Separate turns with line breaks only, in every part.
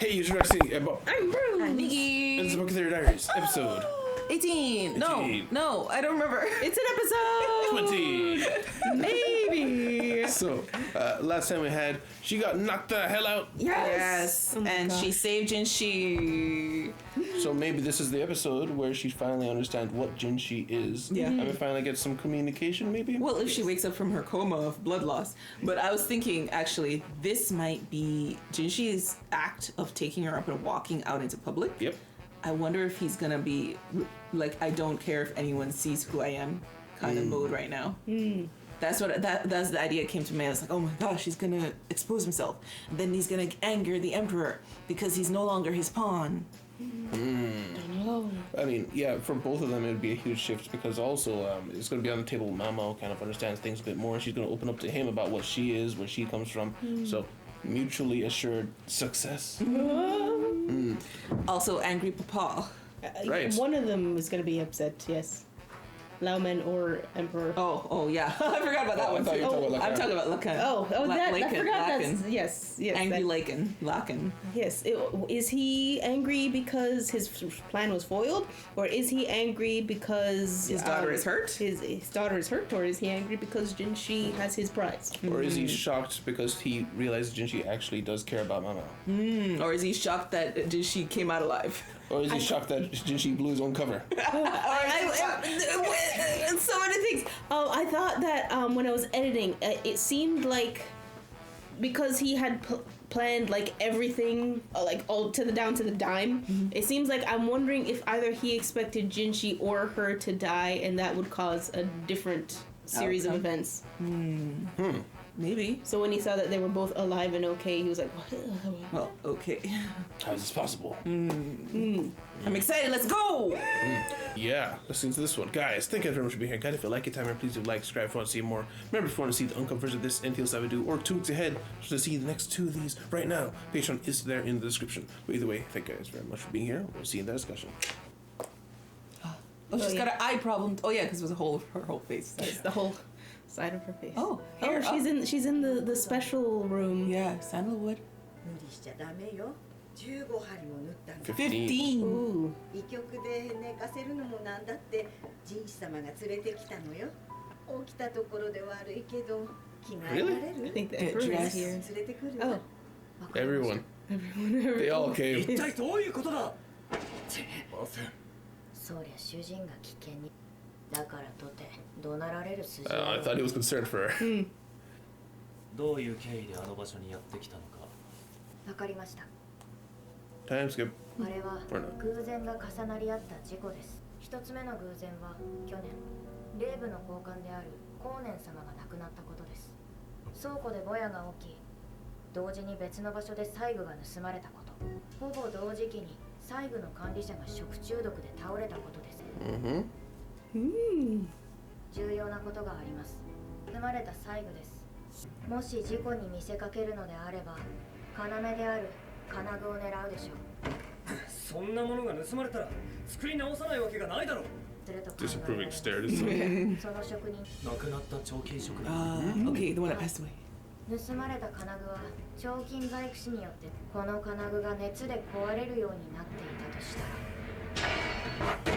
Hey, you're directing about
I'm Bruce.
Hi, Nikki.
It's Apothecary Diaries, episode
18. No, I don't remember.
It's an episode.
20.
Maybe.
So, last time we had, she got knocked the hell out.
Yes.
Oh
And
gosh.
she saved Jinshi.
So maybe this is the episode where she finally understands what Jinshi is.
Yeah.
And we finally get some communication, maybe?
Well, if she wakes up from her coma of blood loss. But I was thinking, actually, this might be Jinshi's act of taking her up and walking out into public.
Yep.
I wonder if he's gonna be like, I don't care if anyone sees who I am kind of mode right now. That's the idea that came to me. I was like, oh my gosh, he's gonna expose himself. And then he's gonna anger the emperor because he's no longer his pawn.
I mean, yeah, for both of them, it would be a huge shift because also it's going to be on the table. Mamo kind of understands things a bit more. She's going to open up to him about what she is, where she comes from. So, mutually assured success.
Also, angry papa.
Right.
One of them is going to be upset, yes. Lauman or Emperor.
Oh yeah. I forgot about that
I
one
thought
too.
you were talking about
I'm talking about Lakan.
I forgot that's, yes.
Angry
that-
Lakan.
Yes. Is he angry because his plan was foiled? Or is he angry because...
His daughter is hurt?
His daughter is hurt? Or is he angry because Jinshi has his prize?
Or is he shocked because he realized Jinshi actually does care about Mamo?
Or is he shocked that Jinshi came out alive?
Or is he shocked that Jinshi blew his own cover?
So many things. I thought that when I was editing, it seemed like because he had planned like everything, like all to the down to the dime. It seems like I'm wondering if either he expected Jinshi or her to die, and that would cause a different series of events.
Maybe.
So when he saw that they were both alive and okay, he was like,
Well, okay.
How is this possible?
I'm excited. Let's go.
Yeah, listen to this one. Guys, thank you very much for being here. Guys, if you like it, please do like, subscribe if you want to see more. Remember, if you want to see the uncut version of this, anything else I would do, or 2 weeks ahead, to see the next 2 of these right now, Patreon is there in the description. But either way, thank you guys very much for being here. We'll see you in the discussion.
Oh, she's got an eye problem. Oh yeah, because it was her whole face.
it's the whole side of her face.
Oh, here.
She's in the special room.
Yeah, sandalwood.
無理しちゃダメよ。15針も縫ったんだ。
15.
Ooh.
医局で寝かせるのもなんだってジンシ様が連れてきたのよ。起きたところで悪いけど着替えられ
I
る？
think the
Get
Emperor is
dressed.
here.
連れてくる。
Oh.
わかりました。
Everyone. They all came.
一体どういうことだ。
そりゃ主人が危険に。だからとて怒鳴られる筋
I thought he was concerned for her.
どういう経緯であの場所にやってきたのか。
わかりました。
Time skip.
あれは
Or not.
偶然が重なり合った事故です。一つ目の偶然は去年、霊部の高官である光年様が亡くなったことです。倉庫でぼやが起き、同時に別の場所で細具が盗まれたこと。ほぼ同時期に細具の管理者が食中毒で倒れたことです。重要なことがあります。盗まれた細具です。もし事故に見せかけるのであれば、要である金具を狙うでしょう。
そんなものが盗まれたら作り直さないわけがないだろう。
Disapproving stare.
その職人。
亡くなった長期職人。
Okay, the one that passed away.
盗まれた金具は彫金細工師によってこの金具が熱で壊れるようになっていたとしたら。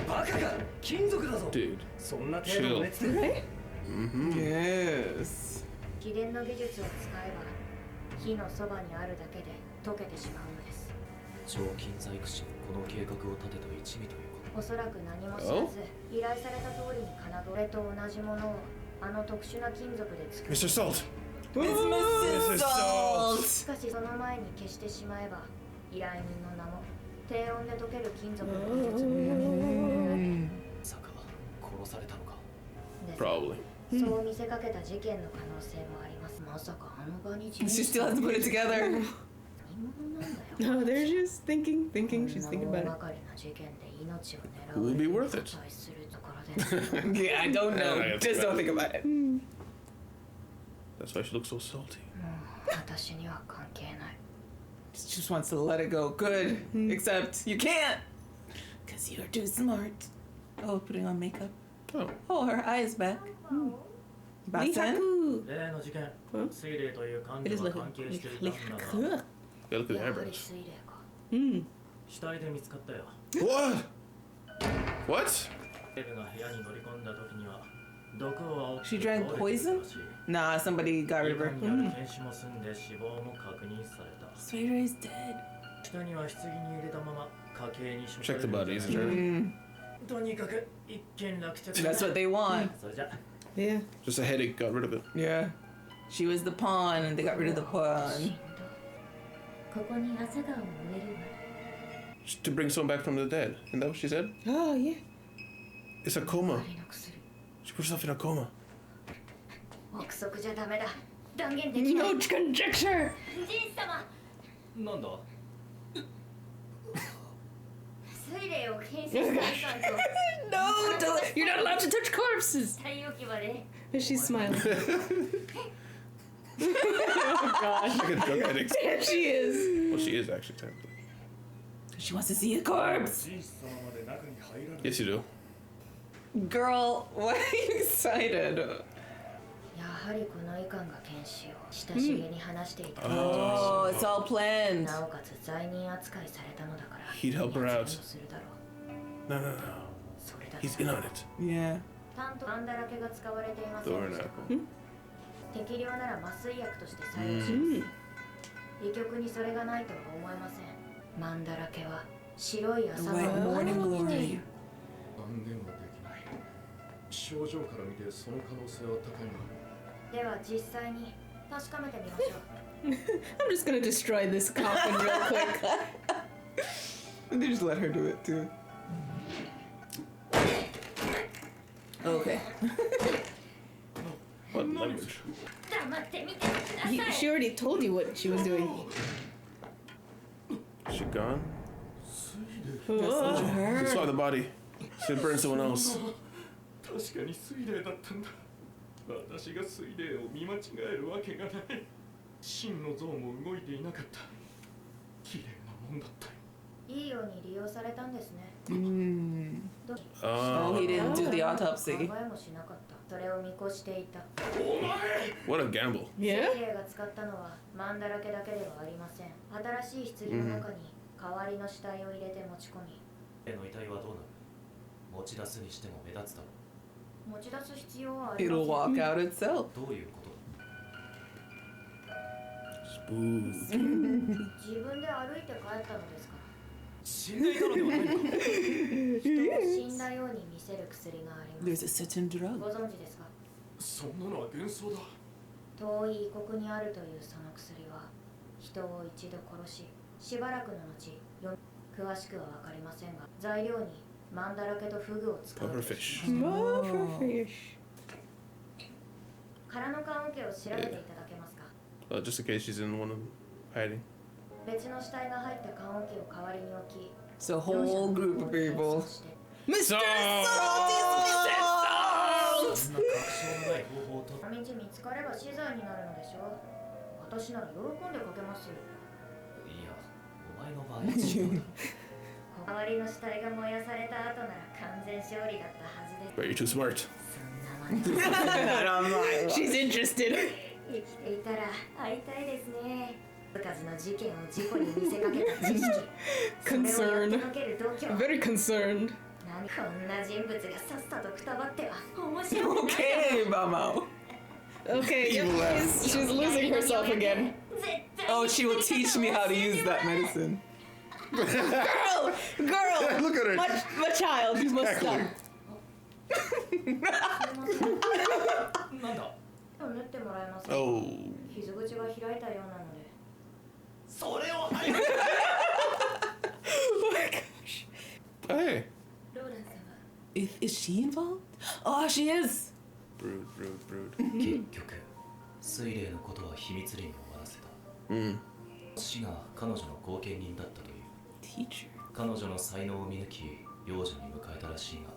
バカか、金属だぞ。
Dude.
そんな程度の熱で。
Yes.
秘伝の技術を使えば火のそばにあるだけで溶けてしまうのです。
彫金細工師にこの計画を立てた一味というこ
おそらく何も知らず依頼された通りに金具れと同じものをあの特殊な金属で作る。
Mr. Salt.
It's Mrs. Salt.
しかしその前に消してしまえば依頼人の名も低温で溶ける金属の技術も
と。まさか殺されたのか。
Probably.
そう見せかけた事件の可能性もあります。まさかあの場に
She still has to put it together.
何者なんだよ。
No, they're just thinking. She's thinking about it.
ばかりな事件で命を狙
Who
う
will be worth it?
対するところで
Yeah, I don't know.
Yeah,
Just don't think about it.
That's why she looks so salty.
私には関係ない。
She just wants to let it go. Good. Except you can't. Because you're too smart. Oh, putting on makeup.
Oh.
Oh, her eye is back. Basen?
Lihaku.
例の事件、水霊という患
It
者
is
が
like
関係していたんだが、
Yeah, look at the
やはり
eyebrows.
水霊か。
死体で見つかったよ。
What? What?
レブが部屋に乗り込んだ時には毒を
She drank poison? Nah, somebody got rid of her.
検視も済んで死亡も確認された。
Suirei's dead.
下には棺に入れたまま家計に処
Check the
される
bodies,
んじゃない
Jeremy.
とにかく一件落着。
That's what they want.
それじゃ
Yeah.
Just a headache, got rid of it.
Yeah. She was the pawn and they got rid of the pawn.
ここに朝顔を植えるわ。
Just to bring someone back from the dead. Isn't that what she said?
Oh yeah.
It's a coma.
の薬。
She put herself in a coma.
憶測じゃダメだ。断言できない。
No conjecture.
ジン様。
なんだ。
水霊を検視したいかんと。
No, you're not allowed to touch corpses.
太陽置き場で。
She's smiling.
Like a drug addict.
Yeah, she is.
Well, she is actually technically.
She wants to see a corpse.
Yes, you do.
Girl, why are you excited?
やはりこの医官が検視を親しげに話していた感じがし
Oh, it's all planned.
なおかつ罪人扱いされたのだから。
He'd help her out.
するだろう。
No, no, no.
それだけ
He's in on it.
Yeah.
担当案だらけが使われていませんでした。
Thornapple.
適量なら麻酔薬として採用します。医局にそれがないとは思えません。マンだらけは白い朝
The white
顔を
morning
見てい
glory.
る。
断言はできない。症状から見てその可能性は高いが。
では実際に確かめてみましょう。
I'm just gonna destroy this coffin real quick.
And they just let her do it too. Okay.
What language?
黙って見てください。
She already told you what she was doing.
She gone?
Oh.
You saw the body. She had burned someone else.
確かに水霊だったんだ。私が水霊を見間違えるわけがない。真の像も動いていなかった。綺麗なもんだったよ。
いいように利用されたんですね。
Oh,
Oh,
he didn't do the autopsy.
考えもしなかった。それを見越していた。
what a gamble.
Yeah?
精霊が使ったのはマンだらけだけではありません。新しい棺の中に代わりの死体を入れて持ち込み、
の遺体はどうなる。持ち出すにしても目立つだろ
持ち出す必要はありま
It'll
せん。
walk out itself.
う。どういうことだ。
Spooky.
自分で歩いて帰ったのですから。
死んでいたのではないのか。
人を死んだように見せる薬がありま
There's
す。
a certain drug.
ご存知ですか。
そんなのは幻想だ。
遠い異国にあるというその薬は人を一度殺し、しばらくの後詳しくは分かりませんが、材料にマンだらけとフグを使うとし
Pufferfish.
ます。
Pufferfish.
空の棺桶を調べていただけますか。
Just in case she's in one of them hiding.
別の死体が入った棺桶を代わりに置き、
It's a whole group of people.
Mr.
Salt!
Salt!
そんな確証のない方法と。
道見つかれば死罪になるのでしょう。私なら喜んでかけますよ。
いや、お前の場合は違うだろ。
代わりの死体が燃やされた後なら完全勝利だったはずです。
But you're too smart.
そんなまね
She's interested.
生きていたら会いたいですね。数々の事件を事故に見せかけた知識。それをやってのける度胸。
Very concerned.
何こんな人物がさっさとくたばっては面白くない。
Okay, Mama.
Okay, yep, she's losing herself again.
Oh, she will teach me how to use that medicine.
Girl! Girl!
Look at her.
My child, you must stop.
なんだ。
縫ってもらえませんか。
Oh.
傷口が開いたようなので。
それを。
Oh my gosh.
Hey.
ローラン様。
Is she involved? Oh, she is.
Brood, brood, brood.
結局、水霊のことは秘密裏に終わらせた。
Mm.
死が彼女の後見人だったという。
Teacher.
彼女の才能を見抜き、養女に迎えたらしいが、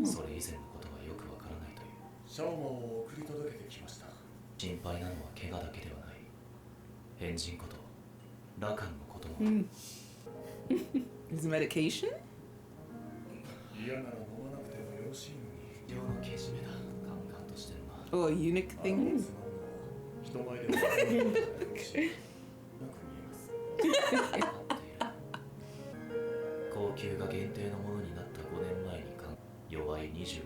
それ以前のことはよくわからないという。
シャオマンを送り届けてきました。
心配なのは怪我だけではない。変人こと、ラカンのことも。
Is it medication?
嫌なら飲まなくてもよろしいのに。
量のけじめだ。カンカンとしてるな。
Oh, a eunuch
あ
thing?
のつまんの人前でもなく見えます。
分かっている。限定のものになった5年前に弱い24の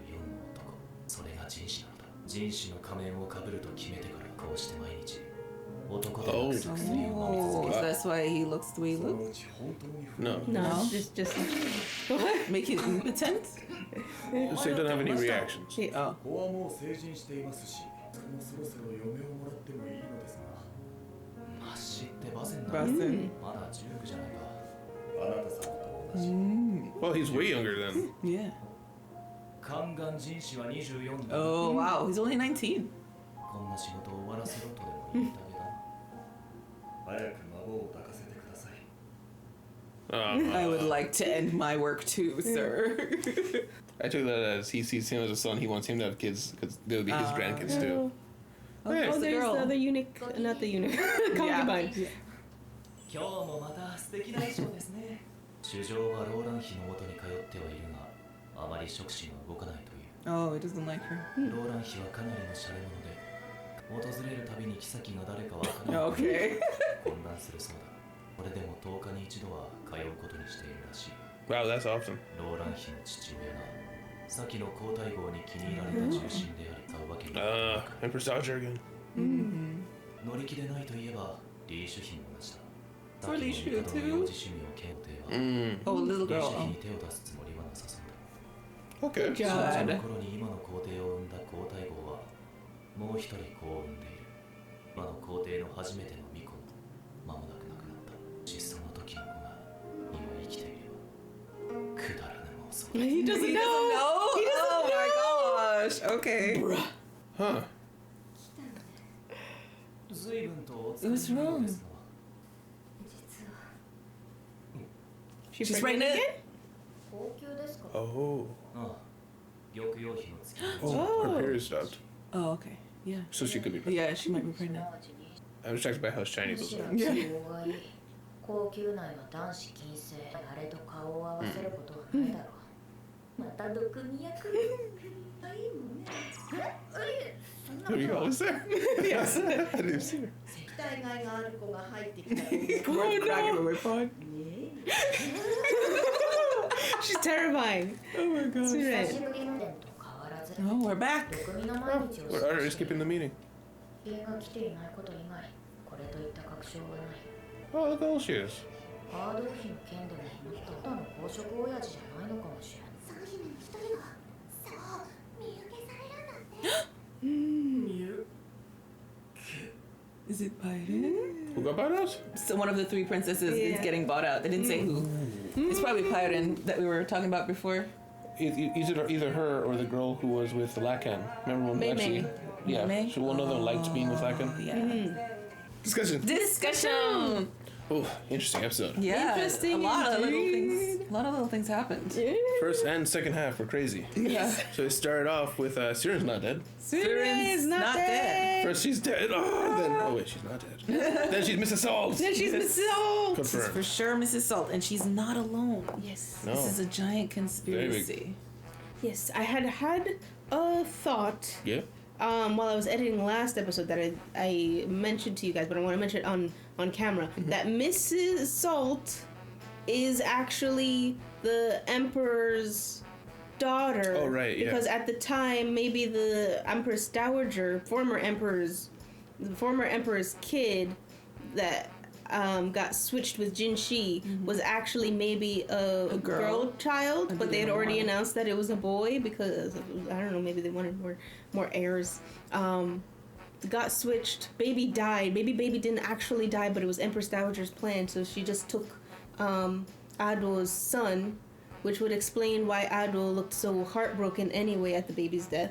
男、それが人種なのだ。人種の仮面をかぶると決めてからこうして毎日男となくす薬を飲み続
Oh,
け
so that's why he looks the way he
その
looks?
うち本当に
No.
No,
No.
just
Make him impotent?
So he doesn't have any reactions.
Oh.
子はもう成人していますし、もうそろそろ嫁をもらってもいいのですが、
マッシってバゼンだ。
Basen.
まだ19じゃないか。
あなた様と同じ。
Well, he's way younger than.
Yeah.
宦官人種は24だ。
Oh, wow. He's only 19.
こんな仕事を終わらせろとでも言いたげだ。
早く孫を抱かせてください。
I would like to end my work too, sir.
I took that as he sees him as a son. He wants him to have kids because they'll be his grandkids too.
Oh,
Hey.
Oh,
there's the
there's
girl.
the other eunuch, not the eunuch, concubine.
Yeah.
今日もまた素敵な衣装ですね。主上はローラン妃のもとに通ってはいるが、あまり触手が動かないという。
Oh, he doesn't like her.
ローラン妃はかなりのシャレ者で、訪れるたびに妃が誰かわからない
Okay.
混乱するそうだ。これでも10日に一度は通うことにしているらしい。
Wow, that's awesome.
ローラン妃の父親が先の皇太后に気に入られた中心であり、買うわけにはいかない。
Empress Dowager again.
乗り気でないといえばリーシュ妃も同じだ。
For
先
Li
の
Shu
帝の
too?
幼児趣味を検定は、
Mm.
Oh, little
リー
girl.
シュ妃
Oh.
に手を出すつもりはなさそうだ。
Okay.
Good
そ
job.
の頃に今の皇帝を産んだ皇太后はもう一人子を産んでいる。今の皇帝の初めての巫女も間もなく亡くなった。失踪の時の子が今生きているよ。くだらぬ妄想。
He doesn't
He doesn't
know.
know?
He doesn't
Oh my gosh. Okay.
Huh.
随分とお
It was
疲れのよう
wrong.
ですの。
実は
She's
She's
pregnant
pregnant?
again?
高級ですか
Oh.
ああ、玉葉妃の月に
Oh,
Oh.
her period stopped.
Oh, okay. Yeah.
So she could be pregnant.
Yeah, she might be
すな
pregnant.
わちに
I was shocked by how shiny
む
those
しろ
are.
都合がいい高級内は男子禁制あれと顔を合わせることはないだろう、また毒味役いいもんねそんな
Who you
ことは
always there? Yes. I didn't see her.
石体外がある子が入ってきたら
We're cracking with my phone.
She's terrifying.
Oh my
久
gosh.
しぶりの点と変わらず
Oh, we're back.
毒味の毎日を
We're already skipping the meeting.
家が来ていないこと以外これといった確証はない
Oh, look how old she is.
ハードル妃の件でももっとただの公職親父じゃないのかもしれない
その姫の一人がそう身請けされるんだって。
Is it Biden?
Who got bought out?
So one of the three princesses is
Yeah.
getting bought out. They didn't say who. It's probably Pyron that we were talking about before.
Either her or the girl who was with Lacan. Remember when
Mei
actually?
Mei.
Yeah.
Mei?
So one of them liked being with Lacan.
Yeah.
Discussion.
Discussion.
Oh, interesting episode.
Yeah.
Interesting
A lot of little
indeed.
things. A lot of little things happened.
First and second half were crazy.
Yeah.
So it started off with Siren's not dead.
Suirei is not,
not
dead.
First she's dead. Oh wait, she's not dead. Then she's Mrs. Salt.
Then she's Miss Salt.
She's
Confirmed.
for sure Mrs. Salt, and she's not alone.
Yes.
No.
This is a giant conspiracy.
Yes, I had a thought
Yeah.
while I was editing last episode that I mentioned to you guys, but I want to mention it on camera, that Mrs. Salt is actually the Emperor's daughter.
Oh, right, yeah.
Because at the time, maybe the Empress Dowager, the former Emperor's kid that got switched with Jin Shi was actually maybe a girl child, but they had already announced that it was a boy because I don't know, maybe they wanted more heirs. Got switched. Baby died. Baby didn't actually die, but it was Empress Dowager's plan, so she just took Ado's son, which would explain why Ado looked so heartbroken anyway at the baby's death,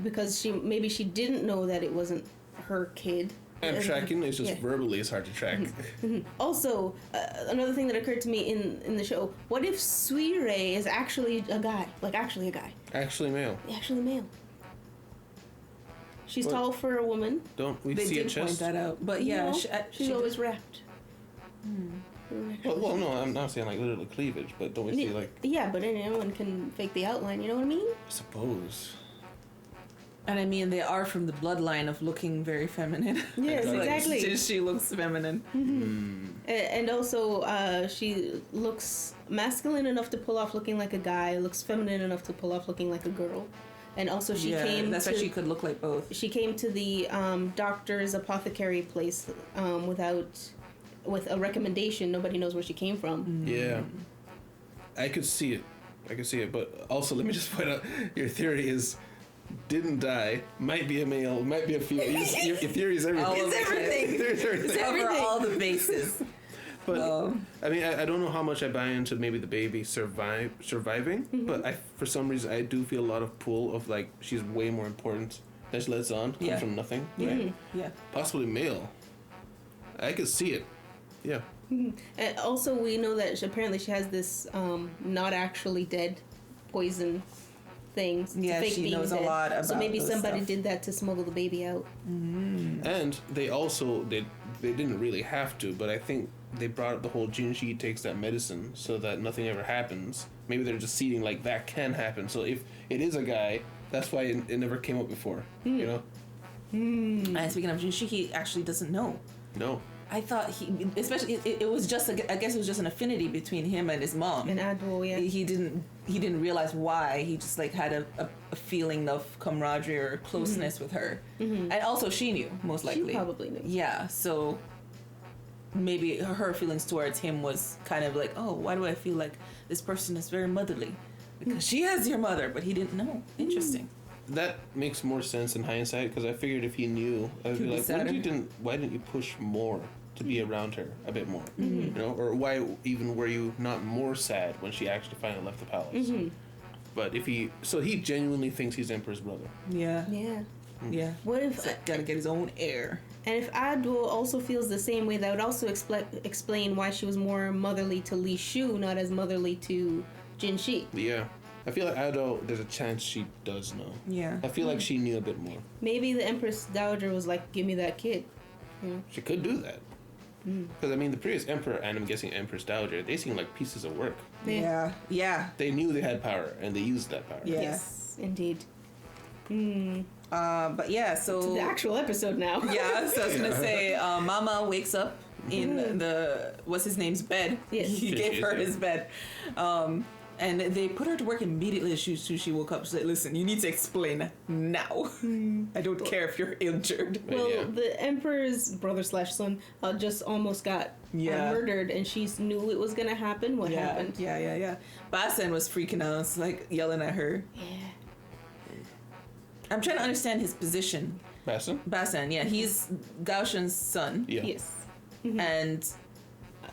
because she didn't know that it wasn't her kid.
And tracking is just
Yeah.
verbally it's hard to track.
Also, another thing that occurred to me in the show: what if Suirei is actually a guy? Like actually a guy,
Actually male.
actually male. She's
What?
tall for a woman.
Don't we
They
see a
did point
chest?
that out, but yeah,
No, she's
she
always wrapped.
Well, no, I'm not saying like literally cleavage, but don't we see like
Yeah, but anyone can fake the outline. You know what I mean?
I suppose.
And I mean, they are from the bloodline of looking very feminine.
Yes, exactly.
She looks feminine.
And also, she looks masculine enough to pull off looking like a guy, looks feminine enough to pull off looking like a girl. And also she came
that's
to...
why she could look like both.
She came to the doctor's apothecary place with a recommendation. Nobody knows where she came from.
Yeah. I could see it. But also, let me just point out, your theory is didn't die, might be a male, might be a female. Your theory is everything.
It's everything.
It's
Cover all the bases.
But I mean, I don't know how much I buy into maybe the baby surviving, but for some reason I do feel a lot of pull of like she's way more important than she lets on. Comes from nothing, right?
Yeah.
Possibly male. I could see it. Yeah.
And also, we know that apparently she has this not actually dead poison thing.
Yeah,
fake
she
being
knows
dead.
a lot about
So maybe
those
somebody
stuff.
did that to smuggle the baby out.
And they also they didn't really have to, but I think they brought up the whole Jinshi takes that medicine so that nothing ever happens. Maybe they're just seeding like that can happen. So if it is a guy, that's why it never came up before. You know?
And speaking of Jinshi, he actually doesn't know.
No.
I thought it was just I guess it was just an affinity between him and his mom.
And Adwell, yeah.
He didn't realize why. He just like had a feeling of camaraderie or closeness with her. And also she knew, most likely.
She probably knew.
Yeah, so maybe her feelings towards him was kind of like, oh, why do I feel like this person is very motherly? Because she is your mother, but he didn't know. Interesting.
That makes more sense in hindsight because I figured if he knew, I'd be
He'd be
like,
sadder.
why didn't you push more to be around her a bit more? You know, or why even were you not more sad when she actually finally left the palace? But if he genuinely thinks he's Emperor's brother.
Yeah.
Yeah.
Yeah.
What if...
Gotta get his own heir.
And if Adwell also feels the same way, that would also explain why she was more motherly to Li Shu, not as motherly to Jinshi.
Yeah. I feel like Ado, there's a chance she does know.
Yeah.
I feel like she knew a bit more.
Maybe the Empress Dowager was like, give me that kid.
She could do that. Because, I mean, the previous Emperor, and I'm guessing Empress Dowager, they seem like pieces of work.
Yeah. Yeah.
They knew they had power, and they used that power.
Yeah.
Yes, indeed.
But yeah, so
The actual episode now.
yeah, so I was gonna say, Mama wakes up in the what's his name's bed.
Yes.
He gave her his bed, and they put her to work immediately as she woke up. She said, "Listen, you need to explain now. I don't care if you're injured."
Well, the Emperor's brother/son just almost got murdered, and she knew it was gonna happen. What happened?
Yeah. Basen was freaking out, like yelling at her.
Yeah.
I'm trying to understand his position. Basen, yeah, he's Gaoshen's son.
Yeah.
Yes.
And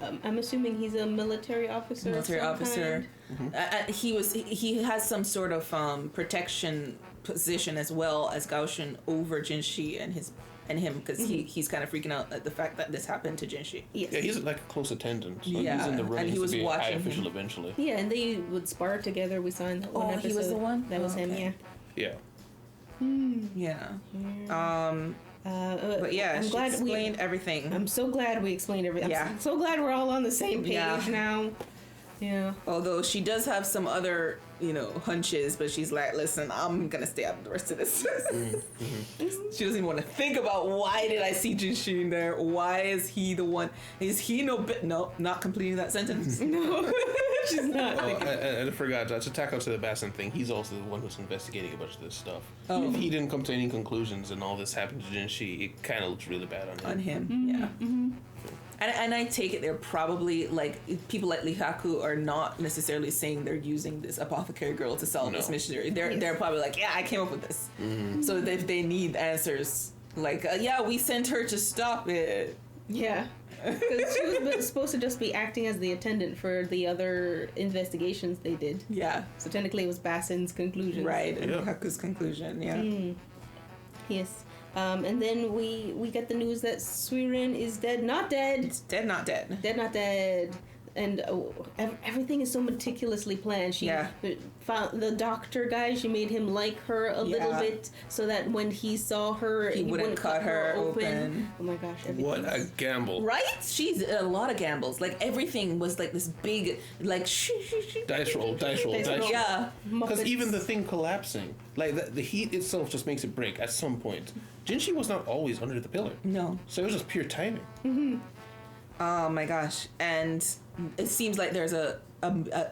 I'm assuming he's a military officer.
military
of some
officer.
kind.
He has some sort of protection position as well as Gaoshen over Jinshi and him because he's kind of freaking out at the fact that this happened to Jinshi.
Yes.
Yeah, he's like a close attendant. So
Yeah,
he's in the room.
and he was
to be a high
watching
official
him.
eventually.
Yeah, and they would spar together. We saw in that one episode.
He was the one?
That was him.
Okay.
Yeah.
Yeah.
Yeah. But yeah,
I'm
she
glad
explained everything.
I'm so glad we explained everything.
Yeah.
I'm so glad we're all on the same page
Yeah.
now. Yeah.
Although she does have some other, hunches, but she's like, listen, I'm gonna stay out of the rest of this. She doesn't even want to think about why did I see Jinshi in there? Why is he the one? Is he no, not completing that sentence.
No, she's not.
Oh, I forgot to tack on to the Basin thing. He's also the one who's investigating a bunch of this stuff. If he didn't come to any conclusions and all this happened to Jinshi, it kind of looks really bad on him.
On him, yeah. And I take it they're probably like people like Lihaku are not necessarily saying they're using this apothecary girl to sell this missionary. They're probably like, yeah, I came up with this. So if they need answers, like, yeah, we sent her to stop it.
Yeah. Because she was supposed to just be acting as the attendant for the other investigations they did.
Yeah.
So technically it was Basin's conclusion.
Right, and
Yeah.
Lihaku's conclusion, yeah.
Yes. And then we get the news that Suirei is dead. Not dead.
It's dead, not dead.
Dead, not dead. and everything is so meticulously planned. She found the doctor guy. She made him like her a little bit so that when he saw her, he wouldn't cut her open. Oh my gosh!
What a gamble!
Right? She's a lot of gambles. Like everything was like this big, like
dice roll.
Yeah,
because even the thing collapsing, like the heat itself, just makes it break at some point. Jinshi was not always under the pillar.
No.
So it was just pure timing.
Mm-hmm. Oh my gosh! And it seems like there's a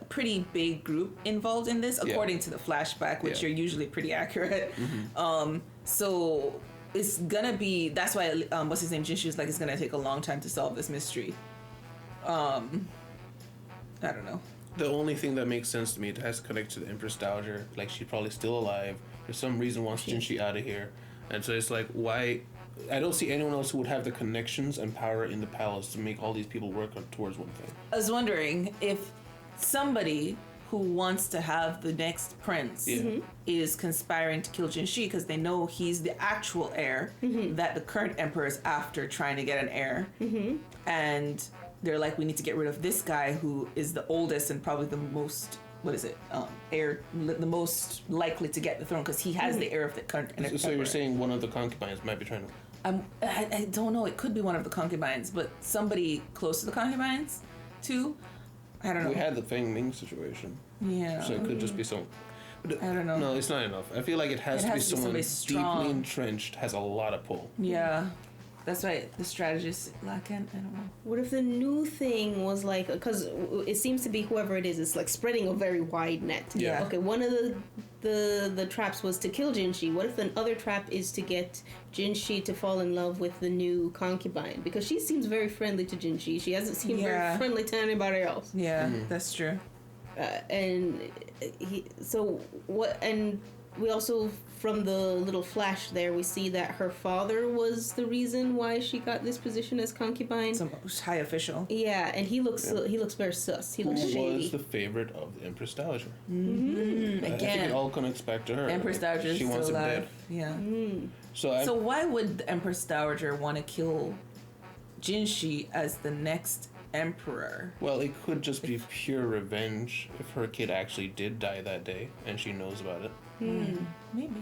pretty big group involved in this, according to the flashback, which are usually pretty accurate. Mm-hmm. So it's gonna be. That's why what's his name? Jinshi was like, it's gonna take a long time to solve this mystery. I don't know.
The only thing that makes sense to me, it has to connect to the Empress Dowager. Like, she's probably still alive. For some reason, wants Jinshi out of here. And so it's like, why? I don't see anyone else who would have the connections and power in the palace to make all these people work towards one thing.
I was wondering if somebody who wants to have the next prince is conspiring to kill Jinshi because they know he's the actual heir, that the current emperor is after trying to get an heir. And they're like, we need to get rid of this guy who is the oldest and probably the most, heir, the most likely to get the throne because he has the heir of the current emperor.
So you're saying one of the concubines might be trying to...
I don't know. It could be one of the concubines, but somebody close to the concubines, too. I don't know.
We had the Feng Ming situation.
Yeah.
So it could just be someone...
I don't know.
No, it's not enough. I feel like it has to be someone deeply entrenched, has a lot of pull.
Yeah. That's why the strategist lacking. I don't know.
What if the new thing was like, because it seems to be whoever it is like spreading a very wide net.
Yeah.
Okay, one of the traps was to kill Jinshi. What if another trap is to get Jinshi to fall in love with the new concubine? Because she seems very friendly to Jinshi. She hasn't seemed very friendly to anybody else.
Yeah, that's true.
And we also, from the little flash there, we see that her father was the reason why she got this position as concubine.
Some high official.
Yeah, and he looks very sus. He looks shady.
Who was the favorite of the Empress Dowager?
Mm-hmm.
I think it all connects back to her.
Empress Dowager is
she wants
still
him
alive.
dead.
Yeah.
Mm.
So why would the Empress Dowager want to kill Jinshi as the next emperor?
Well, it could just be pure revenge if her kid actually did die that day and she knows about it.
Maybe.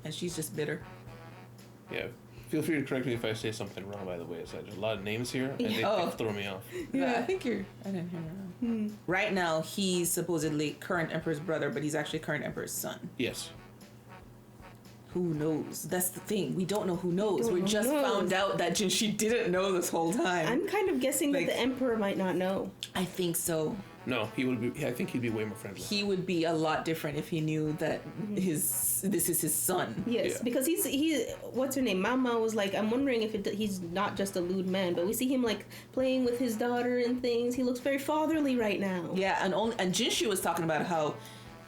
And she's just bitter.
Yeah. Feel free to correct me if I say something wrong, by the way. It's like there's a lot of names here and they throw me off.
Yeah, I think I didn't hear that wrong. Right now, he's supposedly current emperor's brother, but he's actually current emperor's son.
Yes.
Who knows? That's the thing. We don't know who knows. We just found out that Jinshi didn't know this whole time.
I'm kind of guessing that the emperor might not know.
I think so.
No, he would be. I think he'd be way more friendly.
He would be a lot different if he knew that this is his son.
Yes, because he. What's her name? Mama was like, I'm wondering if he's not just a lewd man, but we see him like playing with his daughter and things. He looks very fatherly right now.
Yeah, and Jinshi was talking about how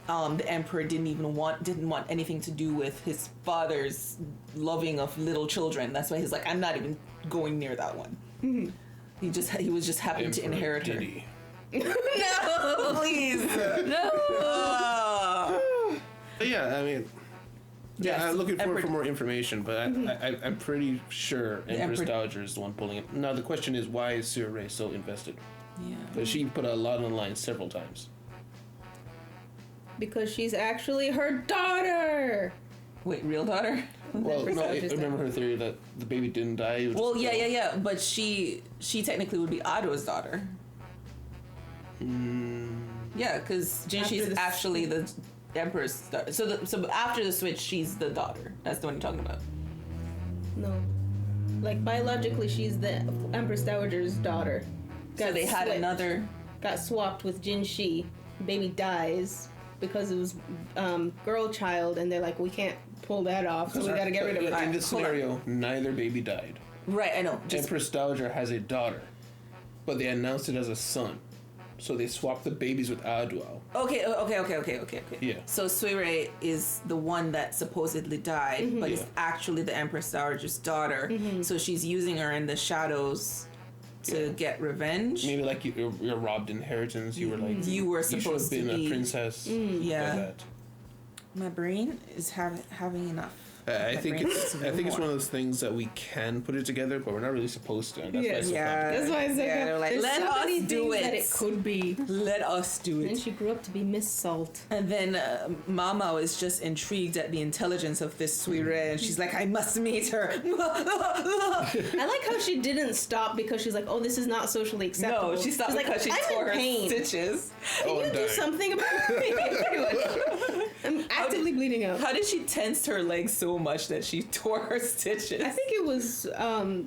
the emperor didn't want anything to do with his father's loving of little children. That's why he's like, I'm not even going near that one. Mm-hmm. He was just happy to inherit her. No, please, no.
But yeah, I mean,
yes,
I'm looking forward for more information, but I'm pretty sure Empress Dowager is the one pulling it. Now the question is, why is Suirei so invested?
Yeah,
because she put a lot on the line several times.
Because she's actually her daughter.
Wait, real daughter?
Well, no, I remember her theory that the baby didn't die.
Well, yeah, but she technically would be Ado's daughter. Yeah, because Jinshi is actually the emperor's daughter. So after the switch, she's the daughter. That's the one you're talking about.
No, like biologically, she's the Empress Dowager's daughter.
So they had another.
Got swapped with Jinshi. Baby dies because it was girl child, and they're like, we can't pull that off, so we gotta get rid of it.
In this scenario, neither baby died.
Right, I know.
Empress Dowager has a daughter, but they announced it as a son. So they swapped the babies with Aduao.
Okay.
Yeah.
So Suirei is the one that supposedly died, but is actually the Empress Dowager's daughter. So she's using her in the shadows to get revenge.
Maybe like you're robbed inheritance. You were like
you were supposed
to
be
a princess.
Yeah.
Like that.
My brain is having enough.
I think it's one of those things that we can put it together, but we're not really supposed to. And that's
that's why I said
they're like, let us do it.
That it
Yes.
Could be.
Let us do
And
it.
she grew up to be Miss Salt.
And then Mama is just intrigued at the intelligence of this Suirei, and she's like, I must meet her.
I like how she didn't stop because she's like, oh, this is not socially acceptable.
No, she stopped
She's
because
like,
she
I'm
tore
in
her
pain.
stitches.
Can
Oh,
you
I'm
do
dying.
something about it? Pretty much. I'm actively bleeding out.
How did she tense her legs so much that she tore her stitches?
I think it was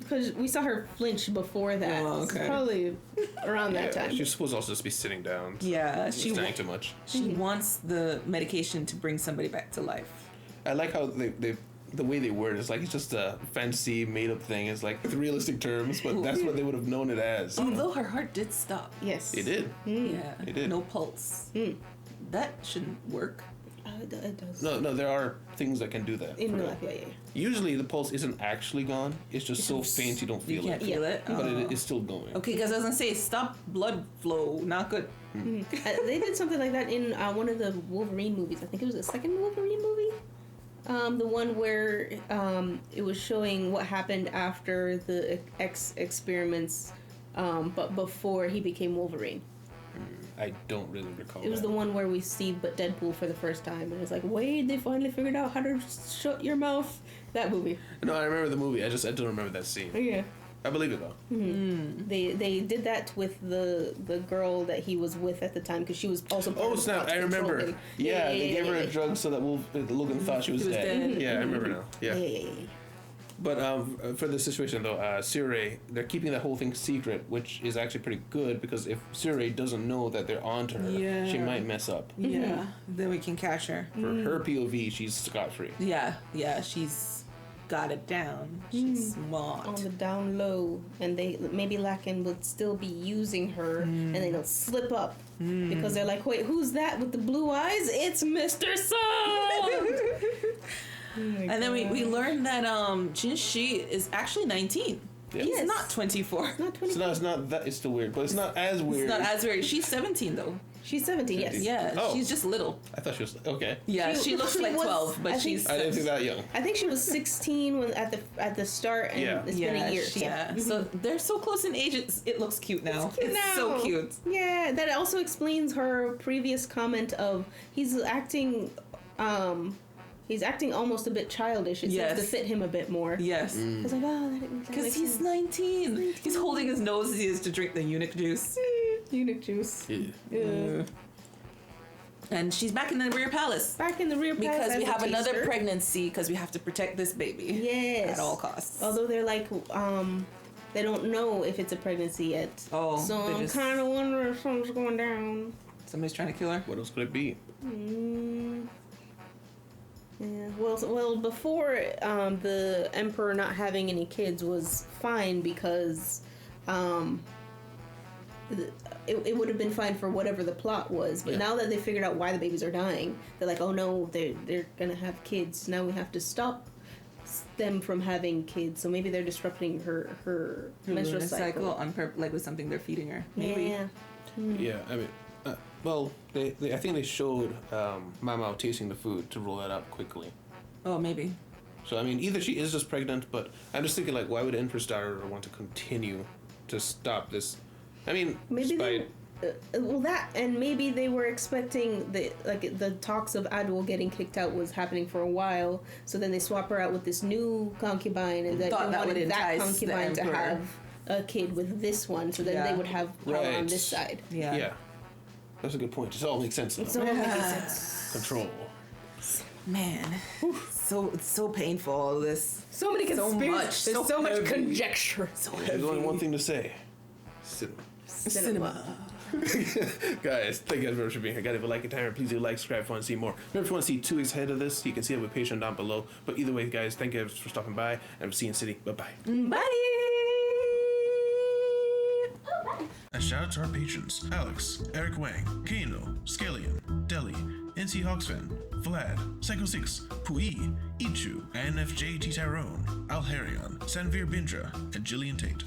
because we saw her flinch before that.
Oh,
So
okay.
probably around that
Yeah,
time.
she's supposed to also just be sitting down.
Yeah,
She's
she
dying too much.
she wants the medication to bring somebody back to life.
I like how they the way they word it, it's like it's just a fancy made up thing. It's like with realistic terms, but that's what they would have known it as.
Although her heart did stop.
Yes.
It did.
Yeah,
It did.
no pulse. That shouldn't work.
It does.
No, there are things that can do that.
In
for
real
that.
life, yeah.
Usually the pulse isn't actually gone. It's just so faint you don't
You
feel
can't
it.
feel it.
But
Oh.
it is still going.
Okay, because I was gonna say stop blood flow. Not good.
They did something like that in one of the Wolverine movies. I think it was the second Wolverine movie. The one where it was showing what happened after the X experiments, but before he became Wolverine.
I don't really recall.
It was
that.
the one where we see Deadpool for the first time, and it's like, Wade, they finally figured out how to shut your mouth. That movie.
No, I remember the movie. I don't remember that scene.
Yeah.
I believe it though.
They did that with the girl that he was with at the time because she was also part
Oh
of the
snap!
Fox
I
Control
remember.
thing.
Yeah, they gave her a
yeah.
drug so that Logan thought she was,
She was
dead.
dead.
Yeah, I remember now. Yeah.
Yeah.
But for the situation though, Suirei, they're keeping that whole thing secret, which is actually pretty good because if Suirei doesn't know that they're onto her,
Yeah.
she might mess up.
Yeah, then we can catch her.
For her POV, she's scot free.
Yeah, she's got it down. She's smart.
On the down low, and they maybe Lacken would still be using her, and then they'll slip up because they're like, wait, who's that with the blue eyes? It's Mr. Salt.
And then we learned that Jin Shi is actually 19.
Yeah.
He's
Yes.
not 24.
Not 20.
So now it's not that. It's still weird, but it's not as weird.
It's not as weird. She's 17 though.
She's 17. Yes.
Yeah,
Oh.
she's just little.
I thought she was okay.
Yeah, she looks like
was-
12, but
I think-
she's
I didn't think that young.
I think she was 16 when at the start, and
Yeah.
it's been a year.
Yeah. So they're so close in age. It looks cute now. It's so
now.
cute.
Yeah, that also explains her previous comment of he's acting almost a bit childish. It seems
Yes.
to fit him a bit more.
Yes.
I was like, oh, that
Because
makes
he's
sense.
19. He's holding his nose as he is to drink the eunuch juice.
Eunuch juice.
Yeah.
Yeah.
And she's back in the rear palace.
Back in the rear palace
Because
as
we
a
have another
taster.
pregnancy because we have to protect this baby.
Yes.
At all costs.
Although they're like, they don't know if it's a pregnancy yet.
Oh,
So
they
I'm
just-
kind of wondering if something's going down.
Somebody's trying to kill her.
What else could it be?
Yeah. Well, before the emperor not having any kids was fine because it would have been fine for whatever the plot was. But
Yeah.
now that they figured out why the babies are dying, they're like, oh no, they're gonna have kids. Now we have to stop them from having kids. So maybe they're disrupting her menstrual cycle.
on like with something they're feeding her. Maybe.
Yeah.
Yeah, I mean, well, they I think they showed Mama tasting the food to roll that out quickly.
Oh, maybe.
So I mean, either she is just pregnant, but I'm just thinking like, why would Empress Daughter want to continue to stop this? I mean,
Maybe
despite
maybe they were expecting the talks of Adwell getting kicked out was happening for a while. So then they swap her out with this new concubine, and
Thought
they
that would
wanted that
entice the
concubine to
emperor.
have a kid with this one. So then
Yeah.
they would have power on
Right.
this side.
Yeah.
yeah, that's a good point. It all makes sense now.
It's all making sense.
Control.
Man, it's so painful. All this.
So many
So
conspiracies.
much,
There's
so
so much
heavy.
conjecture.
So
There's only one thing to say.
Cinema.
Guys, thank you guys very much for being here. Guys, if you like it, time, please do like, subscribe if you want to see more. Remember, if you want to see 2 weeks ahead of this, you can see it with Patreon down below. But either way, guys, thank you guys for stopping by, and I'll see you in City. Bye-bye.
Bye.
A shout out to our patrons: Alex, Eric Wang, Kano, Scallion, Deli, NC Hawksfan, Vlad, Psycho6, Pui, Ichu, INFJ T Tyrone, Alharion, Sanvir Bindra, and Jillian Tate.